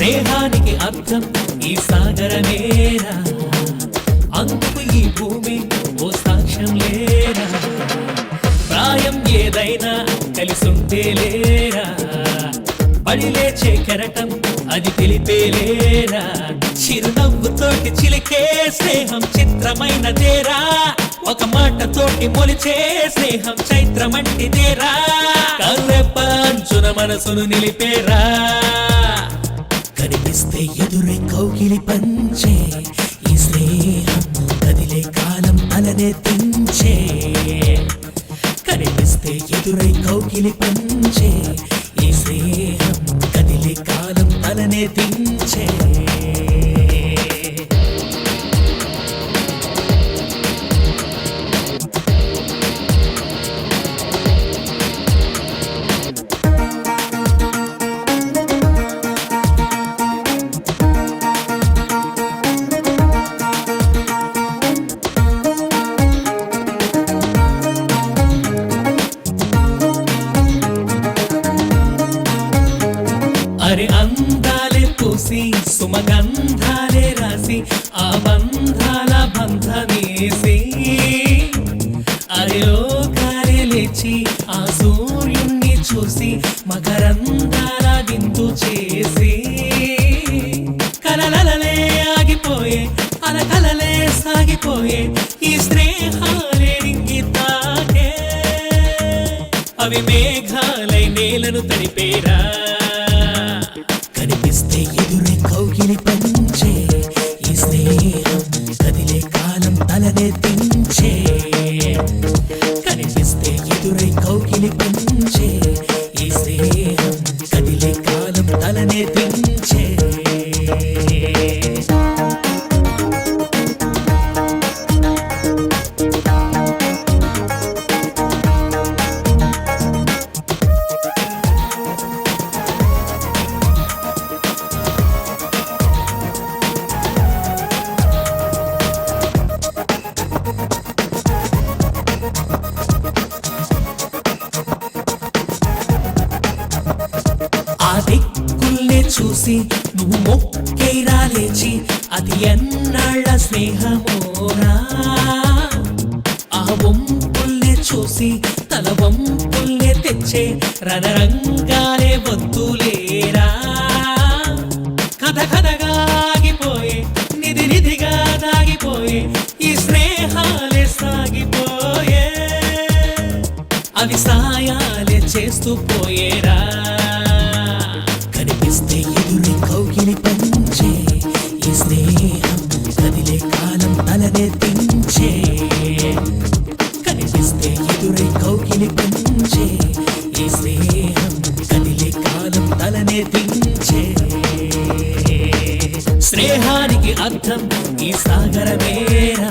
స్నేహానికి అర్థం ఈ సాగరమేరా, అందుకు ఈ భూమి ఓ సాక్ష్యం లేరా, ప్రాయం ఏదైనా కలిసుంటే లేరా, పడి లేచే కెరటం అది తెలిపేలేరా, చిరునవ్వుతోటి చిలికే స్నేహం చిత్రమైనదేరా, ఒక మాటతోటి మొలిచే స్నేహం చైత్రమంటిదేరా, కర్రెప్పంచున మనసును నిలిపేరా, కనిపిస్తే ఎదురే కౌగిలి పంచే ఈ స్నేహం కదిలే కాలం అలనే తెంచే, కనిపిస్తే ఎదురై కౌగిలి పంచే ఈ స్నేహం కదిలే కాలం అలనే తెంచే. అరే అందాలే పూసి సుమగంధాలే రాసి ఆ బంధాల బంధమేసి, అరే లోకాలే లేచి ఆ సూర్యుణ్ణి చూసి మకరందాల విందు చేసి, కలలలలే ఆగిపోయే అలకలలే సాగిపోయే ఈ స్నేహాలే రింగి తాకే, అవి మేఘాలై నేలను తడిపేరా, కనిపిస్తే ఎదురే కౌగిలి పంచే ఈ స్నేహం కదిలే కాలం తలనే దించే, కనిపిస్తే ఎదురే కౌగిలి పంచే ఈ స్నేహం కదిలే కాలం తలనే దించే. ఆ దిక్కుల్నే చూసి నువ్వు మొక్కేరా లేచి అది ఎన్నాళ్ళ స్నేహమోరా, ఆ వంపుల్నే చూసి తల వంపుల్నే తెచ్చే రణరంగాలే వద్దులేరా, కథ కథగా ఆగిపోయే నిధి నిధిగా దాగిపోయే ఈ స్నేహాలే సాగిపోయే, అవి సాయాలే చేస్తూ పోయేరా, కనిపిస్తే ఎదురే కౌగిలి పంచే ఈ స్నేహం కదిలే కాలం తలనే దించే, కనిపిస్తే ఎదురే కౌగిలి పంచే ఈ స్నేహం కదిలే కాలం తలనే దించే. స్నేహానికి అర్థం ఈ సాగరమేరా,